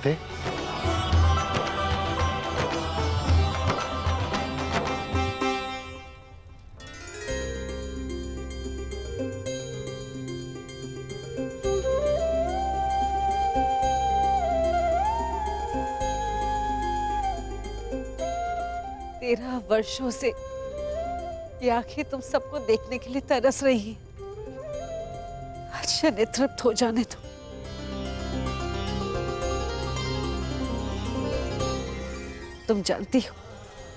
थे? तेरह वर्षों से ये आंखें तुम सबको देखने के लिए तरस रही हैं। अच्छा नेतृत्व हो जाने दो। तुम जानती हो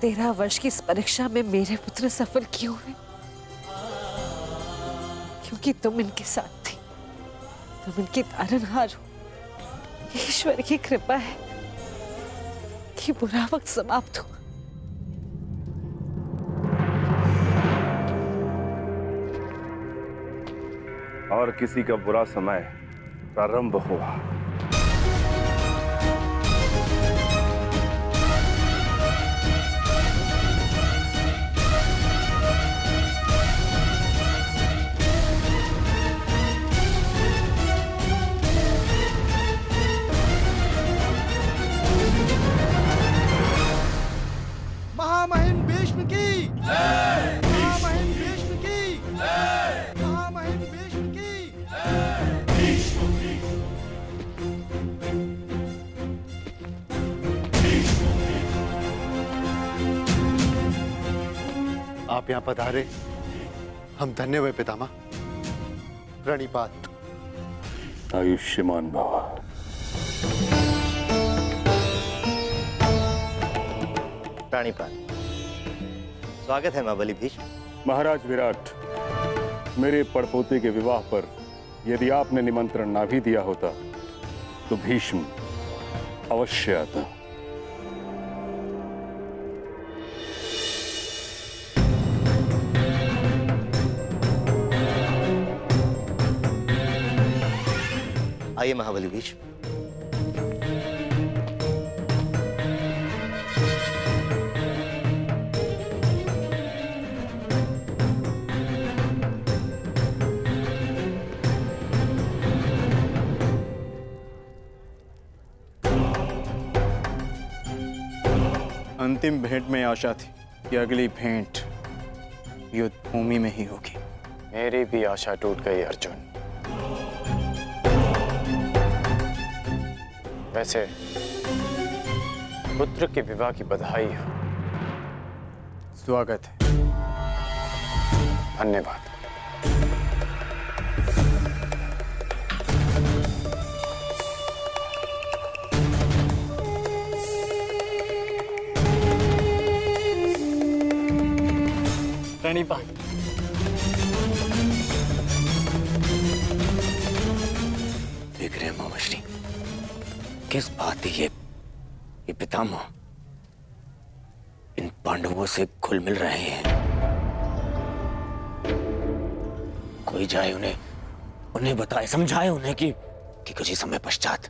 13 वर्ष की इस परीक्षा में मेरे पुत्र सफल क्यों हुए? क्योंकि तुम इनके साथ थी, तुम इनकी तारनहार हो। ईश्वर की कृपा है कि बुरा वक्त समाप्त हुआ। और किसी का बुरा समय प्रारंभ हुआ। महामहिम भीष्म की जय। महामहिम भीष्म की जय। महामहिम भीष्म की आप यहाँ पधारे, हम धन्य हुए पितामह। प्रणिपात। आयुष्मान भव। प्राणिपात। स्वागत है महाबली भीष्म। महाराज विराट, मेरे पड़पोते के विवाह पर यदि आपने निमंत्रण ना भी दिया होता तो भीष्म अवश्य आता। आइए महाबली भीष्म। अंतिम भेंट में आशा थी कि अगली भेंट युद्ध भूमि में ही होगी। मेरी भी आशा टूट गई अर्जुन। वैसे पुत्र के विवाह की बधाई हो। स्वागत है। धन्यवाद। प्रणिपात। देख रहे हैं मामाश्री, किस बात की ये पितामह इन पांडवों से घुल मिल रहे हैं। कोई जाए उन्हें बताए, समझाए उन्हें कि कुछ ही समय पश्चात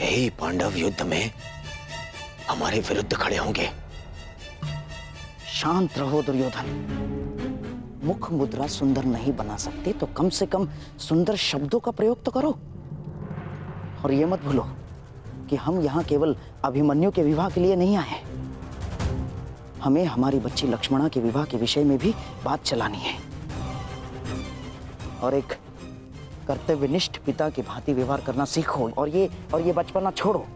यही पांडव युद्ध में हमारे विरुद्ध खड़े होंगे। शांत रहो दुर्योधन। मुख मुद्रा सुंदर नहीं बना सकते तो कम से कम सुंदर शब्दों का प्रयोग तो करो। और ये मत भूलो कि हम यहाँ केवल अभिमन्यु के विवाह के लिए नहीं आए। हमें हमारी बच्ची लक्ष्मणा के विवाह के विषय में भी बात चलानी है। और एक कर्तव्यनिष्ठ पिता की भांति व्यवहार करना सीखो और ये बचपना छोड़ो।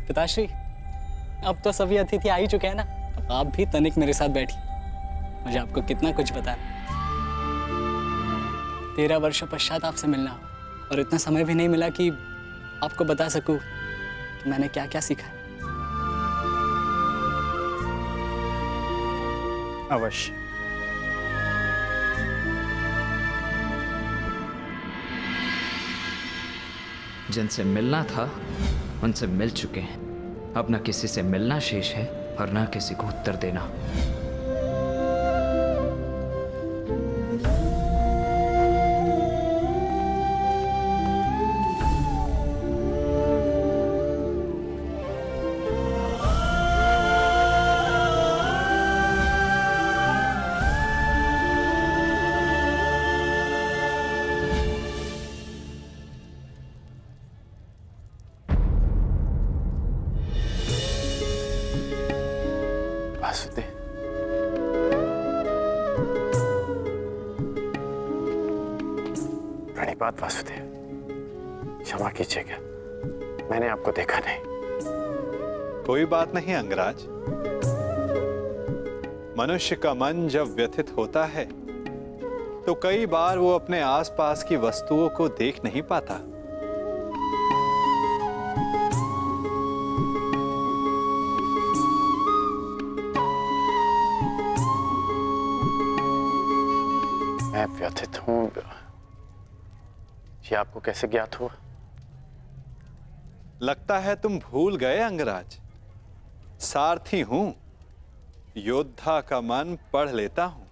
पिताश्री, अब तो सभी अतिथि आ ही चुके हैं ना, अब आप भी तनिक मेरे साथ बैठिए। मुझे आपको कितना कुछ बताना। 13 वर्षों पश्चात आपसे मिलना हो और इतना समय भी नहीं मिला कि आपको बता सकूं कि मैंने क्या क्या सीखा है। अवश्य। जिनसे मिलना था उनसे मिल चुके हैं। अब न किसी से मिलना शेष है और न किसी को उत्तर देना। प्रणिपात वासुदेव, क्षमा कीजिएगा, मैंने आपको देखा नहीं। कोई बात नहीं अंगराज। मनुष्य का मन जब व्यथित होता है तो कई बार वो अपने आसपास की वस्तुओं को देख नहीं पाता। मैं व्यथित हूं, ये आपको कैसे ज्ञात हुआ? लगता है तुम भूल गए अंगराज। सारथी हूं, योद्धा का मन पढ़ लेता हूं।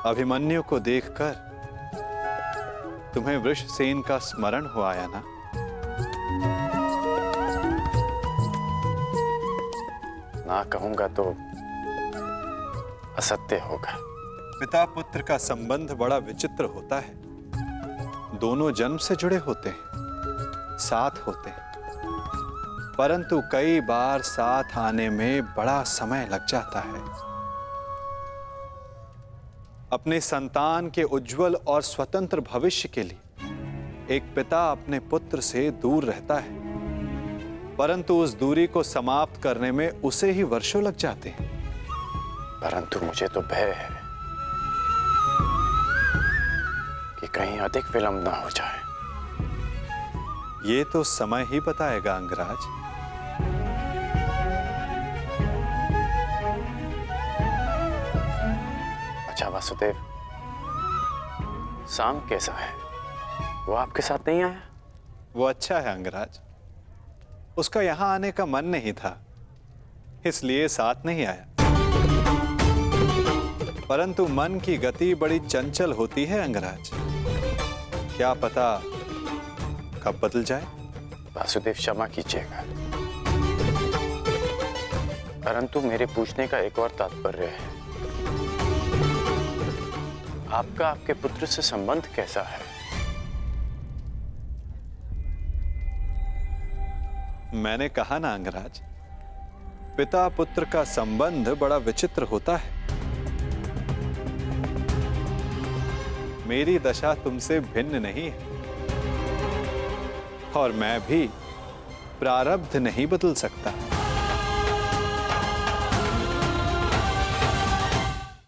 अभिमन्यु को देखकर तुम्हें वृषसेन का स्मरण हो आया ना? ना कहूंगा तो असत्य होगा। पिता पुत्र का संबंध बड़ा विचित्र होता है। दोनों जन्म से जुड़े होते हैं, साथ होते हैं, परंतु कई बार साथ आने में बड़ा समय लग जाता है। अपने संतान के उज्जवल और स्वतंत्र भविष्य के लिए एक पिता अपने पुत्र से दूर रहता है, परंतु उस दूरी को समाप्त करने में उसे ही वर्षों लग जाते हैं। परंतु मुझे तो भय है कि कहीं अधिक विलंब ना हो जाए। ये तो समय ही बताएगा अंगराज। अच्छा वासुदेव, सांब कैसा है? वो आपके साथ नहीं आया? वो अच्छा है अंगराज। उसका यहां आने का मन नहीं था, इसलिए साथ नहीं आया। परंतु मन की गति बड़ी चंचल होती है अंगराज। क्या पता कब बदल जाए। वासुदेव क्षमा कीजिएगा, परंतु मेरे पूछने का एक और तात्पर्य है। आपका आपके पुत्र से संबंध कैसा है? मैंने कहा ना अंगराज, पिता पुत्र का संबंध बड़ा विचित्र होता है। मेरी दशा तुमसे भिन्न नहीं है और मैं भी प्रारब्ध नहीं बदल सकता।